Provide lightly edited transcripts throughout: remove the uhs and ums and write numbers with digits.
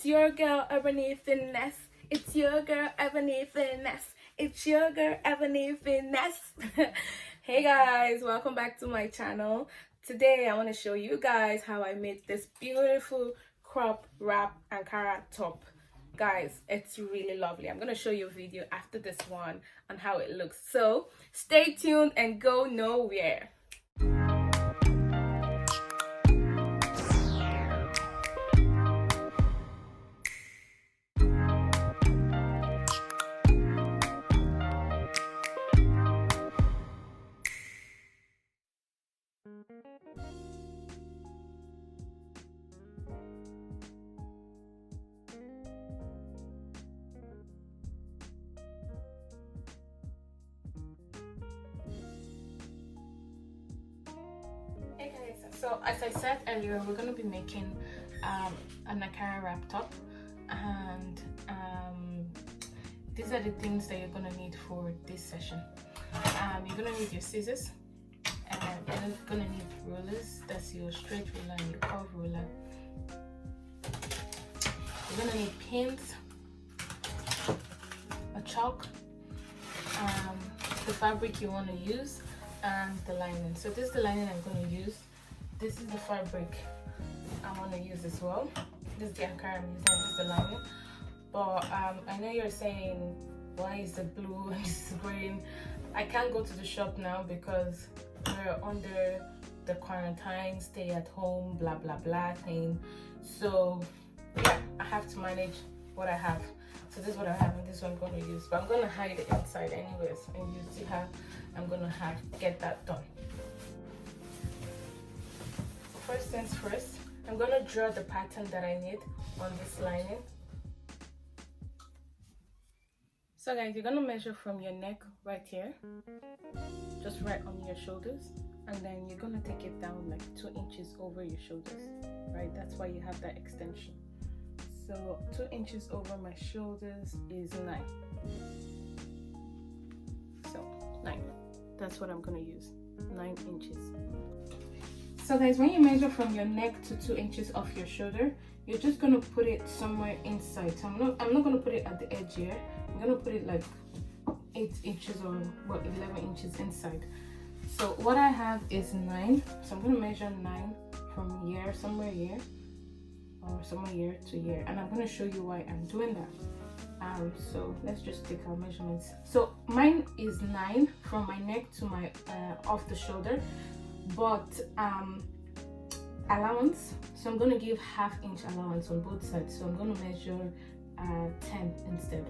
your girl Ebony Finesse. It's your girl Ebony Finesse. It's your girl Ebony Finesse. Hey guys, welcome back to my channel. Today I want to show you guys how I made this beautiful crop wrap Ankara top. Guys, it's really lovely. I'm going to show you a video after this one on how it looks. So stay tuned and go nowhere. Hey guys, so as I said earlier, we're going to be making an Ankara wrap top, and these are the things that you're going to need for this session. You're going to need your scissors, and you're going to need rulers. That's your straight ruler and your curve ruler. You're going to need pins, a chalk, the fabric you want to use, and the lining. So this is the lining I'm going to use. This is the fabric I want to use as well. This is the Ankara I'm using. This is the lining. But I know you're saying, why is the blue and this is green? I can't go to the shop now because we're under the quarantine, stay at home, blah blah blah thing. So yeah, I have to manage what I have. So this is what I have, and this is what I'm going to use. But I'm going to hide it inside anyways, and you see how I'm going to get that done. First things first, I'm going to draw the pattern that I need on this lining. So guys, you're going to measure from your neck right here, just right on your shoulders, and then you're going to take it down like 2 inches over your shoulders, right? That's why you have that extension. So 2 inches over my shoulders is 9. So 9. That's what I'm gonna use. 9 inches. So guys, when you measure from your neck to 2 inches off your shoulder, you're just gonna put it somewhere inside. So I'm not gonna put it at the edge here. I'm gonna put it like 8 inches or what, 11 inches inside. So what I have is 9. So I'm gonna measure 9 from here, somewhere here, or somewhere here to here, and I'm going to show you why I'm doing that. So let's just take our measurements. So mine is 9 from my neck to my off the shoulder, but allowance, so I'm going to give ½ inch allowance on both sides. So I'm going to measure 10 instead,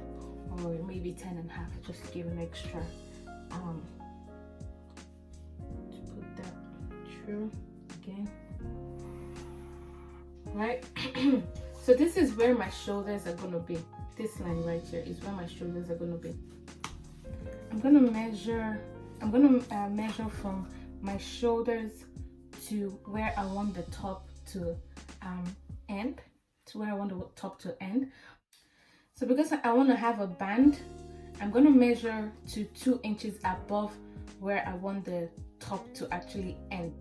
or maybe 10 and half, just to give an extra to put that through again. Right. So this is where my shoulders are going to be. This line right here is where my shoulders are going to be. I'm going to measure from my shoulders to where I want the top to end, to where I want the top to end. So because I want to have a band, I'm going to measure to 2 inches above where I want the top to actually end.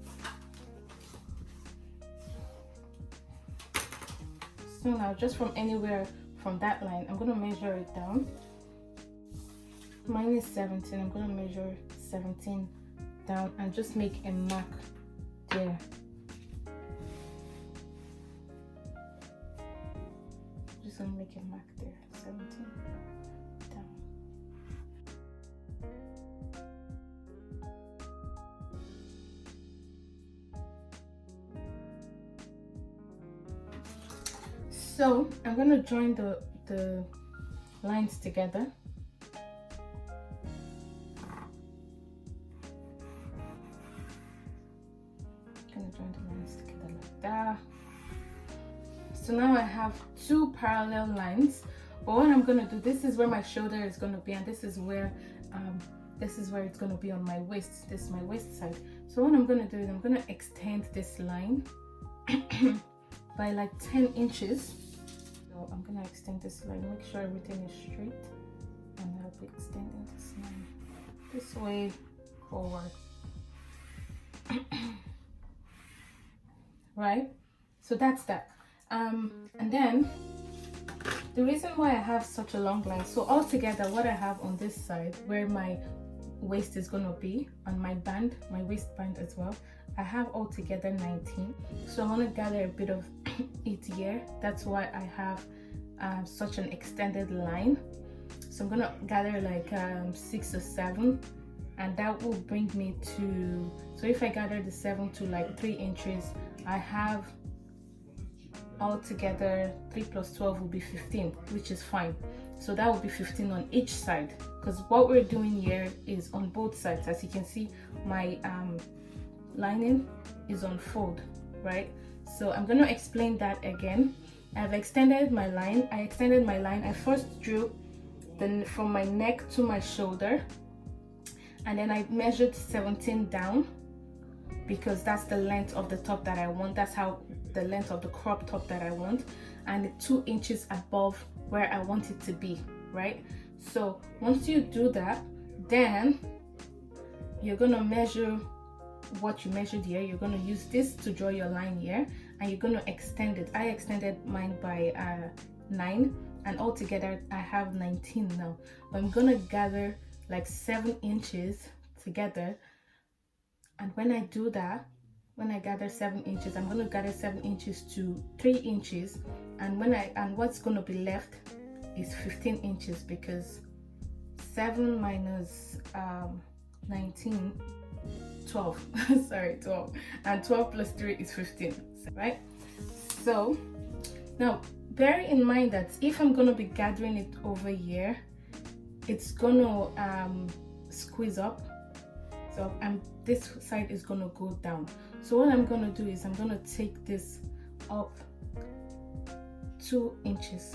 So now just from anywhere from that line, I'm going to measure it down. Mine is 17. I'm going to measure 17 down and just make a mark there. Just going to make a mark there, 17 down. So I'm going to join the lines together. Going to join the lines together like that. So now I have 2 parallel lines. But what I'm going to do, this is where my shoulder is going to be, and this is where it's going to be on my waist. This is my waist side. So what I'm going to do is I'm going to extend this line by like 10 inches. So I'm going to extend this line, make sure everything is straight, and I'll be extending this line this way forward. Right, so that's that. And then The reason why I have such a long line, so altogether what I have on this side where my waist is gonna be, on my band, my waistband as well, I have altogether 19. So I want to gather a bit of it here. That's why I have such an extended line. So I'm gonna gather like 6 or 7, and that will bring me to, so if I gather the 7 to like 3 inches, I have altogether 3 plus 12 will be 15, which is fine. So that will be 15 on each side, because what we're doing here is on both sides. As you can see, my lining is on fold, right? So I'm going to explain that again. I've extended my line. I first drew from my neck to my shoulder, and then I measured 17 down, because that's the length of the top that I want. That's how the length of the crop top that I want, and 2 inches above where I want it to be, right? So once you do that, then you're gonna measure what you measured here. You're gonna use this to draw your line here, and you're gonna extend it. I extended mine by 9, and altogether I have 19 now. But I'm gonna gather like 7 inches together, and when I do that, when I gather 7 inches, I'm gonna gather 7 inches to 3 inches, and what's gonna be left is 15 inches, because 7 minus 19, 12 sorry, 12, and 12 plus 3 is 15, right? So now bear in mind that if I'm gonna be gathering it over here, it's gonna squeeze up, so this side is gonna go down. So what I'm gonna do is I'm gonna take this up 2 inches.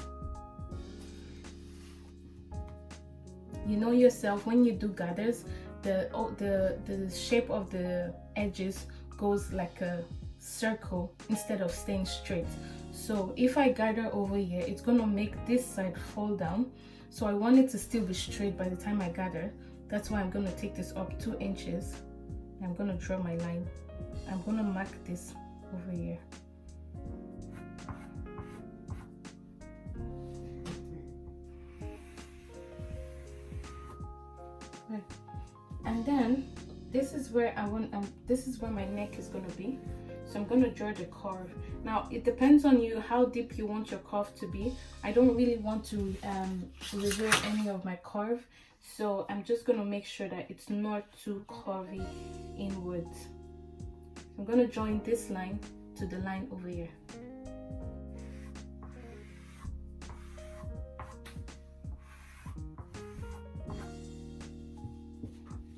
You know yourself, when you do gathers, the shape of the edges goes like a circle instead of staying straight. So if I gather over here, it's gonna make this side fall down. So I want it to still be straight by the time I gather. That's why I'm gonna take this up 2 inches. I'm gonna draw my line. I'm gonna mark this over here. Right. And then this is where I want, this is where my neck is gonna be. So I'm gonna draw the curve. Now it depends on you how deep you want your curve to be. I don't really want to reveal any of my curve, so I'm just gonna make sure that it's not too curvy inwards. So I'm gonna join this line to the line over here.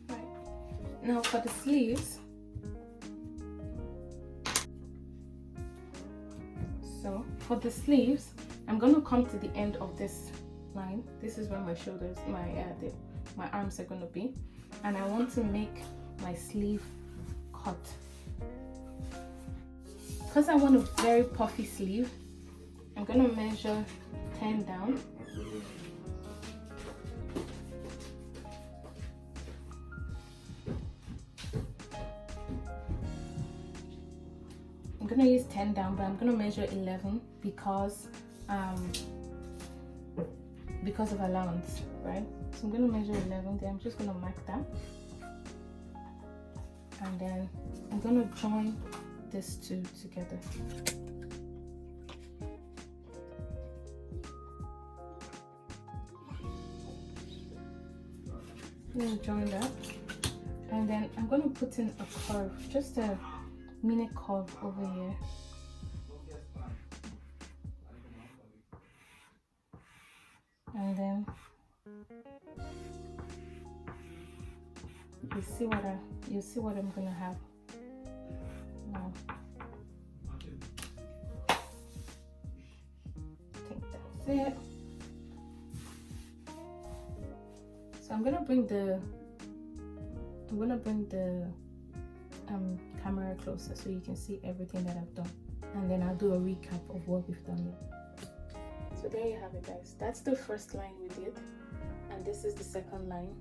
Right. Now for the sleeves, I'm gonna come to the end of this line. This is where my shoulders, my arms are gonna be, and I want to make my sleeve cut. Because I want a very puffy sleeve, I'm gonna measure 10 down. I'm gonna use 10 down, but I'm gonna measure 11 because of allowance, right? So I'm gonna measure 11. Then I'm just gonna mark that, and then I'm gonna join these two together. I'm gonna join that, and then I'm gonna put in a curve, just a mini curve over here. And then you see what I'm gonna have now. I think that's it. So I'm gonna bring the camera closer so you can see everything that I've done, and then I'll do a recap of what we've done here. So there you have it, guys. That's the first line we did, and this is the second line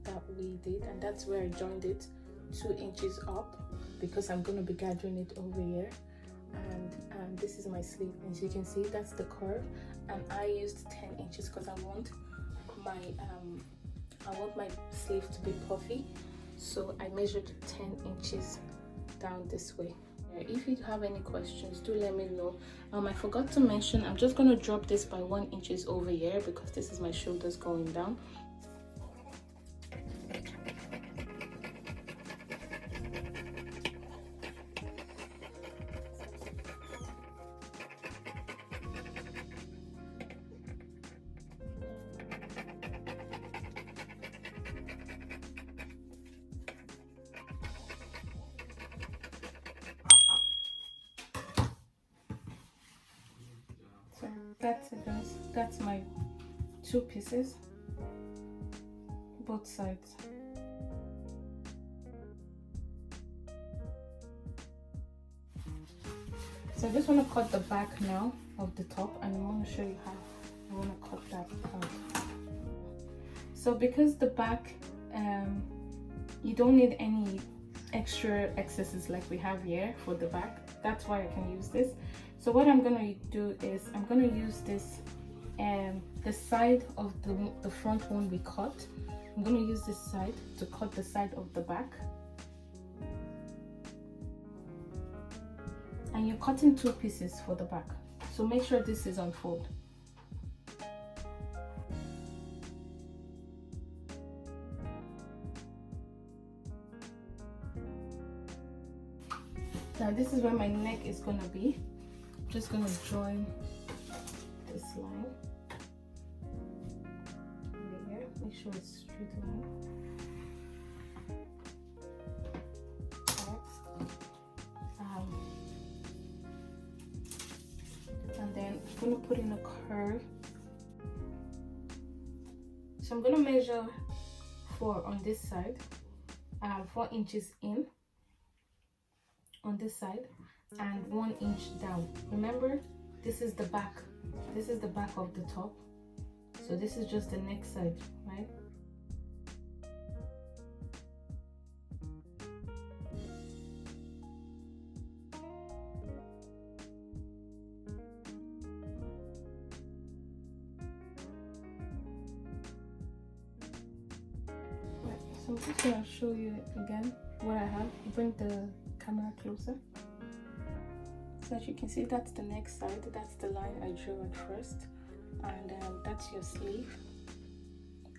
that we did, and that's where I joined it 2 inches up, because I'm going to be gathering it over here. and this is my sleeve. As you can see, that's the curve, and I used 10 inches because I want my sleeve to be puffy, so I measured 10 inches down this way. If you have any questions, do let me know. I forgot to mention, I'm just going to drop this by 1 inches over here because this is my shoulders going down. So that's it, guys. That's my 2 pieces, both sides. So I just want to cut the back now of the top, and I want to show you how I want to cut that out. So because the back, you don't need any extra excesses like we have here for the back. That's why I can use this. So what I'm gonna do is I'm gonna use this, the side of the front one we cut. I'm gonna use this side to cut the side of the back. And you're cutting 2 pieces for the back. So make sure this is on fold. Now this is where my neck is gonna be. I'm just gonna join this line over here. Make sure it's straight line. And then I'm gonna put in a curve. So I'm gonna measure 4 on this side, 4 inches in on this side, and 1 inch down. Remember, this is the back. This is the back of the top. So this is just the neck side, right? So I'm just gonna show you again what I have. Bring the camera closer. So as you can see, that's the neck side. That's the line I drew at first, and that's your sleeve,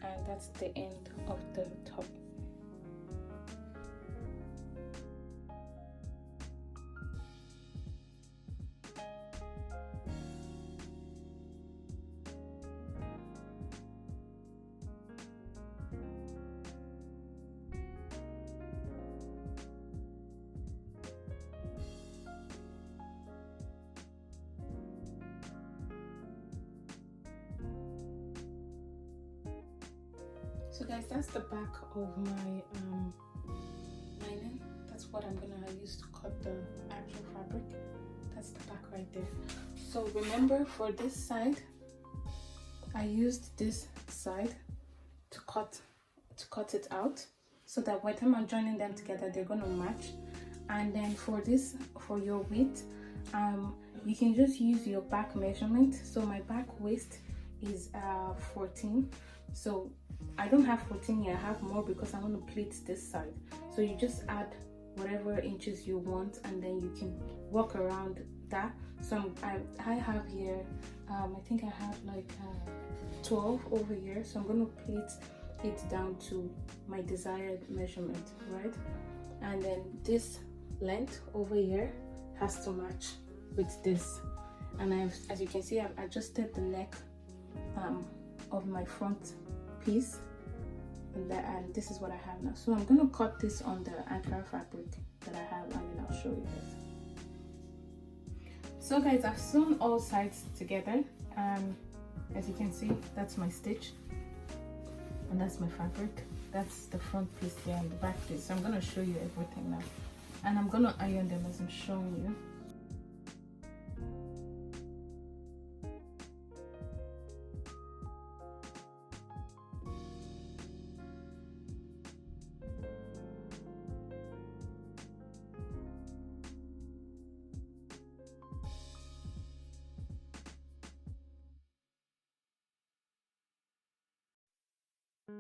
and that's the end of the top. So guys, that's the back of my lining. That's what I'm gonna use to cut the actual fabric. That's the back right there. So remember, for this side, I used this side to cut it out, so that by the time I'm joining them together, they're gonna match. And then for this, for your width, you can just use your back measurement. So my back waist is 14. So I don't have 14 here, I have more because I want to pleat this side. So you just add whatever inches you want, and then you can work around that. So I have here, I think I have like 12 over here. So I'm going to pleat it down to my desired measurement, right? And then this length over here has to match with this. And as you can see, I've adjusted the neck of my front piece, and this is what I have now. So I'm going to cut this on the Ankara fabric that I have, and then I'll show you guys. So guys, I've sewn all sides together. As you can see, that's my stitch, and that's my fabric. That's the front piece here and the back piece. So I'm going to show you everything now, and I'm going to iron them as I'm showing you. Hey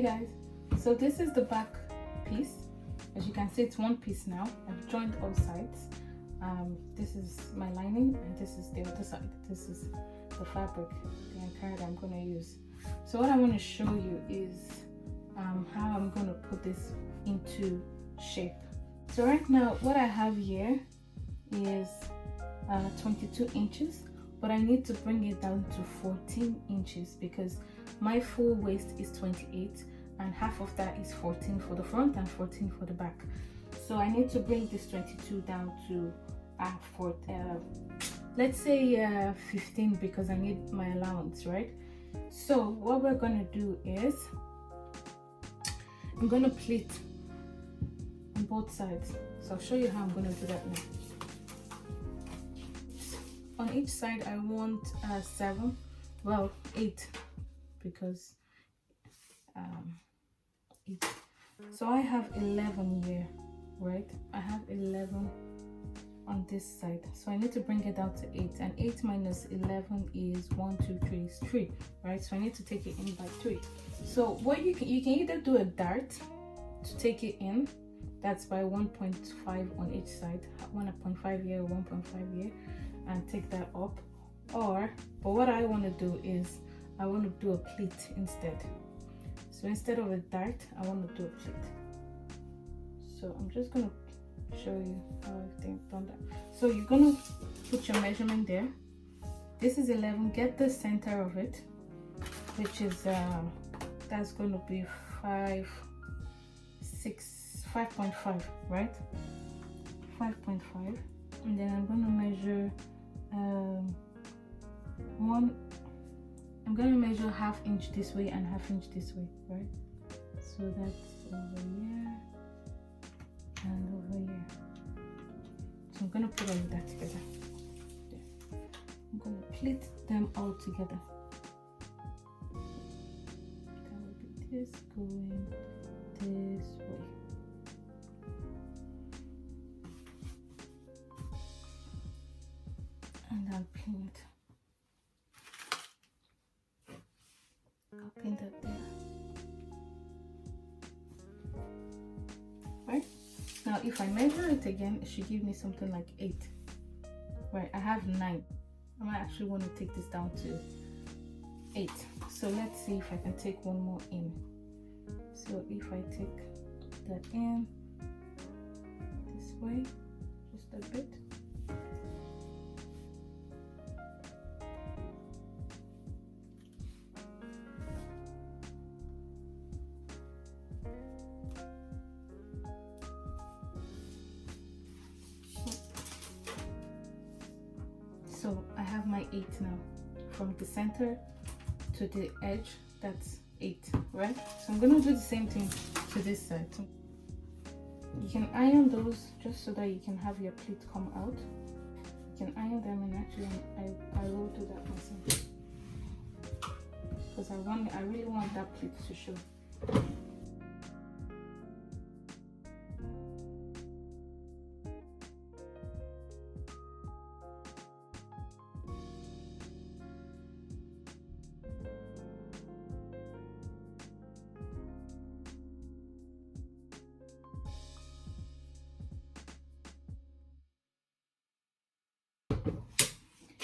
guys, so this is the back piece. As you can see, it's one piece now. I've joined all sides. This is my lining and this is the other side. This is the fabric, the Ankara that I'm going to use. So what I want to show you is how I'm going to put this into shape. So right now what I have here is 22 inches, but I need to bring it down to 14 inches because my full waist is 28 and half of that is 14 for the front and 14 for the back. So I need to bring this 22 down to let's say 15 because I need my allowance, right? So what we're gonna do is I'm gonna pleat on both sides. So I'll show you how I'm gonna do that now. On each side I want 7, well 8 because 8. So I have 11 here, right? I have 11 on this side, so I need to bring it down to 8, and 8 minus 11 is 1 2 3 is 3, right? So I need to take it in by 3. So what you can either do a dart to take it in, that's by 1.5 on each side, 1.5 here, 1.5 here, and take that up, but what I want to do is I want to do a pleat instead. So instead of a dart, I want to do a pleat. So I'm just going to show you how I've done that. So you're going to put your measurement there. This is 11. Get the center of it, which is that's going to be 5.5, right? 5.5. And then I'm going to measure I'm going to measure ½ inch this way and ½ inch this way, right? So that's over here and over here. So I'm going to put all of that together. There. I'm going to pleat them all together. That will be this going this way. And I'll pin it. I'll pin that there. Right? Now if I measure it again, it should give me something like 8. Right, I have 9. I might actually want to take this down to 8. So let's see if I can take one more in. So if I take that in this way, just a bit. So I have my 8 now. From the center to the edge, that's 8, right? So I'm going to do the same thing to this side. So you can iron those just so that you can have your pleat come out. You can iron them, and actually I will do that myself because I really want that pleat to show.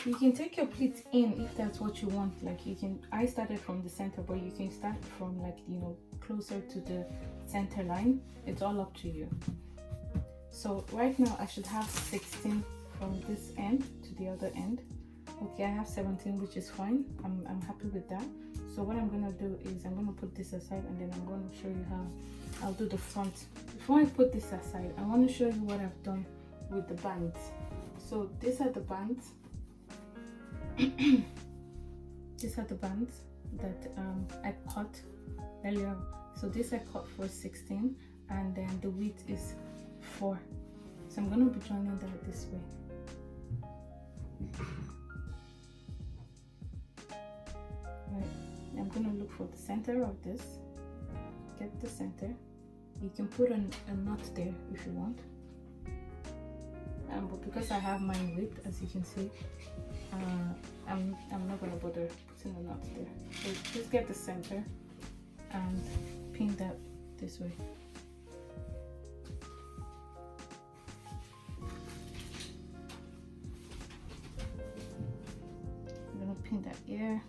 You can take your pleat in if that's what you want. Like you can, I started from the center, but you can start from like, you know, closer to the center line. It's all up to you. So right now I should have 16 from this end to the other end. Okay, I have 17, which is fine. I'm happy with that. So what I'm gonna do is I'm gonna put this aside, and then I'm gonna show you how I'll do the front. Before I put this aside, I want to show you what I've done with the bands. So these are the bands. These are the bands that I cut earlier. So this I cut for 16, and then the width is 4. So I'm going to be joining that this way. Right. I'm going to look for the center of this. Get the center. You can put a knot there if you want. But because I have mine width, as you can see, I'm not going to bother putting a knot there. So just get the center and pin that this way. I'm going to pin that here.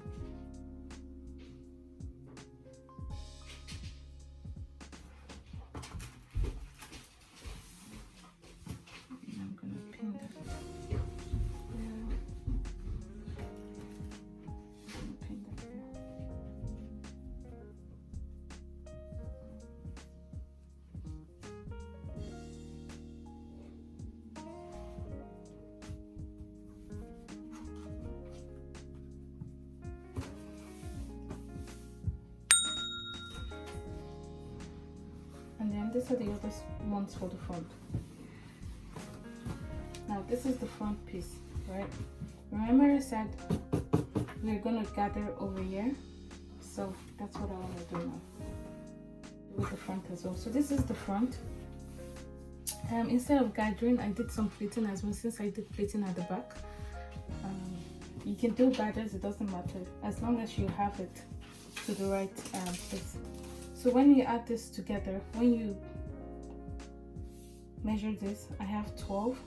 And then these are the other ones for the front. Now this is the front piece, right? Remember I said we're gonna gather over here, so that's what I want to do now with the front as well. So this is the front. Instead of gathering, I did some pleating as well, since I did pleating at the back. You can do gathers, it doesn't matter, as long as you have it to the right place. So when you add this together, when you measure this, I have 12.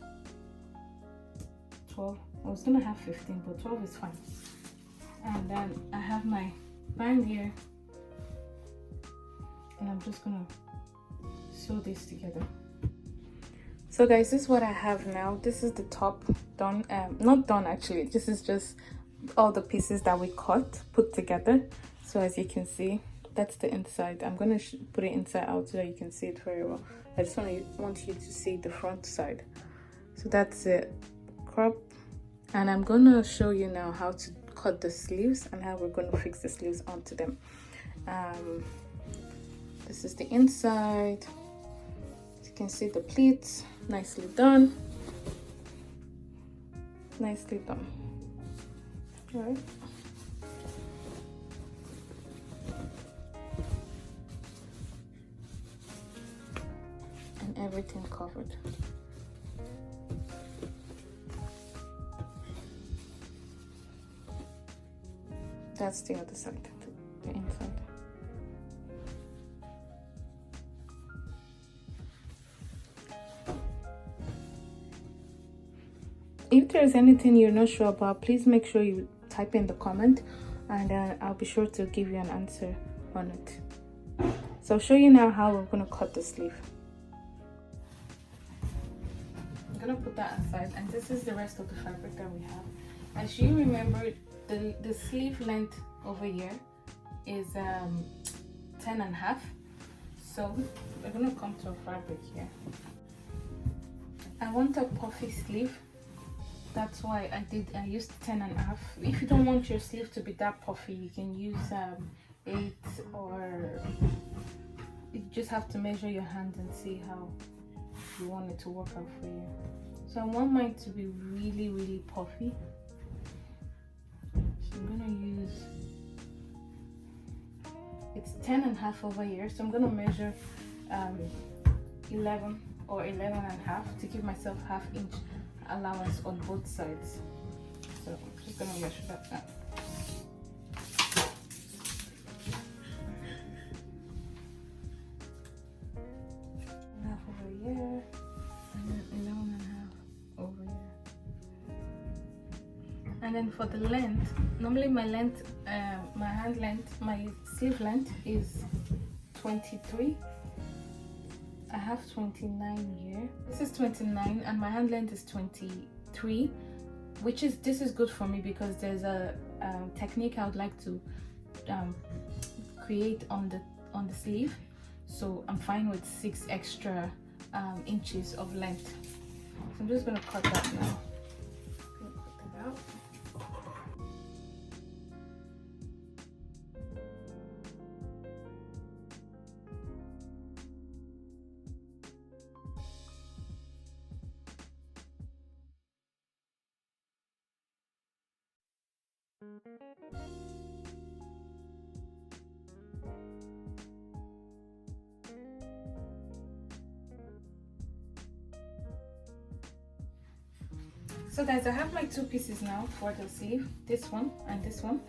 I was gonna have 15, but 12 is fine. And then I have my band here, and I'm just gonna sew this together. So guys, this is what I have now. This is the top done. Not done actually, this is just all the pieces that we put together. So as you can see, that's the inside. I'm gonna put it inside out so that you can see it very well. I just want you to see the front side. So that's it, crop. And I'm gonna show you now how to cut the sleeves and how we're gonna fix the sleeves onto them. This is the inside. As you can see, the pleats, nicely done. Nicely done. All right. And everything covered. That's the other side, the inside. If there's anything you're not sure about, please make sure you type in the comment, and I'll be sure to give you an answer on it. So I'll show you now how we're going to cut the sleeve. I'm going to put that aside, and this is the rest of the fabric that we have. As you remember, the sleeve length over here is 10.5. So we're going to come to a fabric here. I want a puffy sleeve. That's why I used 10.5. If you don't want your sleeve to be that puffy, you can use 8, or you just have to measure your hand and see how you want it to work out for you. So I want mine to be really, really puffy. So I'm gonna use, it's 10.5 over here, so I'm gonna measure 11 or 11.5 to give myself half-inch allowance on both sides. So I'm just gonna measure that now. Half over here, and then 11.5 over here. And then for the length, normally my length, my hand length, my sleeve length is 23. I have 29 here. This is 29, and my hand length is 23, which is, this is good for me because there's a technique I would like to create on the sleeve. So I'm fine with 6 extra inches of length. So I'm just gonna cut that now. I'm gonna cut that out. So guys, I have my two pieces now for the sleeve, this one and this one.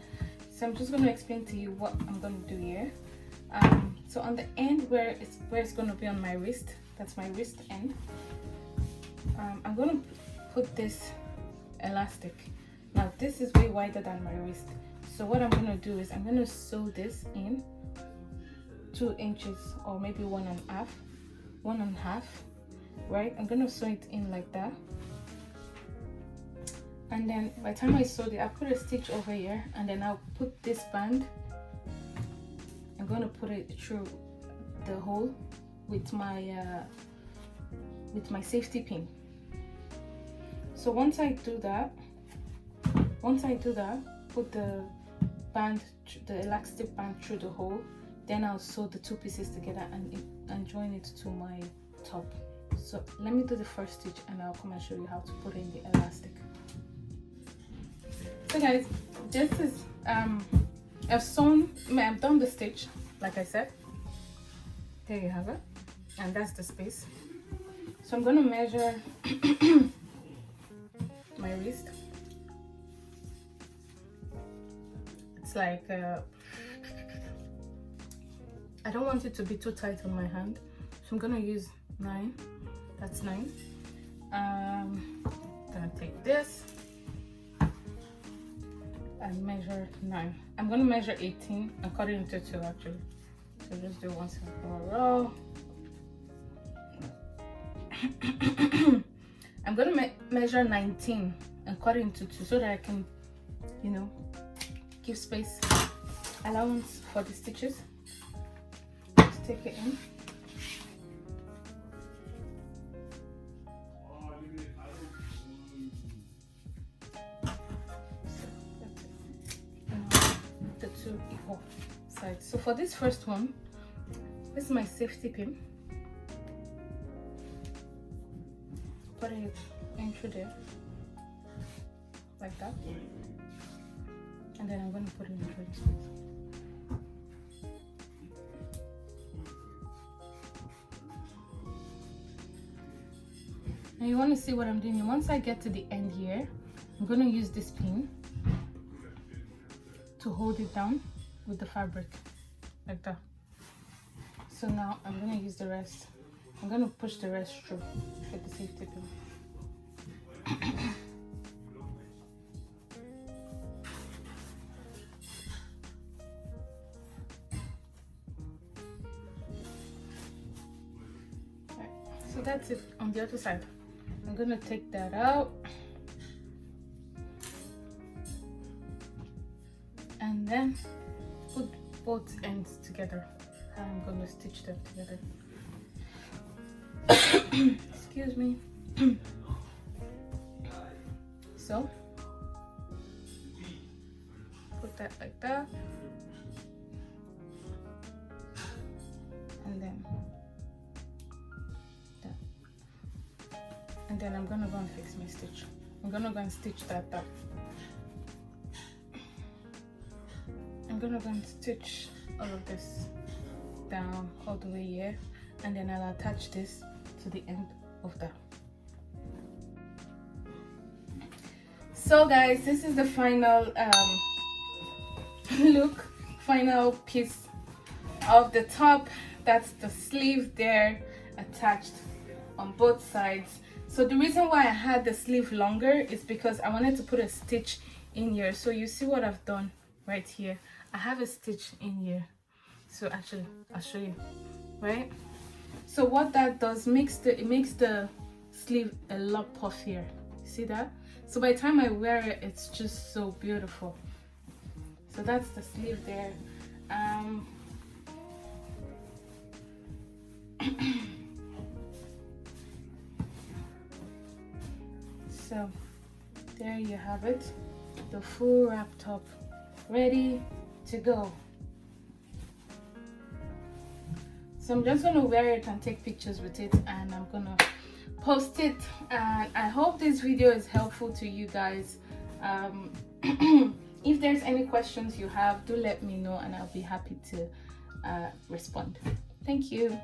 So I'm just going to explain to you what I'm going to do here. So on the end where it's going to be on my wrist, that's my wrist end, I'm going to put this elastic. Now this is way wider than my wrist, so what I'm going to do is I'm going to sew this in 2 inches or maybe 1.5, right? I'm going to sew it in like that. And then by the time I sewed it, I put a stitch over here, and then I'll put this band. I'm going to put it through the hole with my safety pin. So once I do that, put the band, the elastic band through the hole. Then I'll sew the 2 pieces together and join it to my top. So let me do the first stitch, and I'll come and show you how to put in the elastic. So guys, this is I've done the stitch like I said. There you have it, and that's the space. So I'm going to measure my wrist. It's like I don't want it to be too tight on my hand, so I'm going to use 9. That's 9. I'm going to take this and measure 9. I'm going to measure 18 and cut it into 2 actually. So just do one side in a row. I'm going to measure 19 and cut it into 2 so that I can, you know, give space, allowance for the stitches. Just take it in. The 2 equal sides. So for this first one, this is my safety pin. Put it in through there, like that, and then I'm going to put it in through this place. Now you want to see what I'm doing. Once I get to the end here, I'm going to use this pin to hold it down with the fabric, like that. So now I'm going to use the rest. I'm going to push the rest through with the safety pin. Right, so that's it on the other side. I'm going to take that out. And then put both ends together. I'm going to stitch them together. Excuse me. So put that like that, and then that, and then I'm gonna go and fix my stitch. I'm gonna go and stitch that up. I'm gonna go and stitch all of this down all the way here, and then I'll attach this to the end of that. So guys, this is the final look, final piece of the top. That's the sleeve there attached on both sides. So the reason why I had the sleeve longer is because I wanted to put a stitch in here. So you see what I've done right here. I have a stitch in here. So actually I'll show you, right? So what that does, it makes the sleeve a lot puffier. See that? So by the time I wear it, it's just so beautiful. So that's the sleeve there. So there you have it, the full wrap top, ready to go. So I'm just gonna wear it and take pictures with it, and I'm gonna post it. And I hope this video is helpful to you guys. If there's any questions you have, do let me know and I'll be happy to respond. Thank you.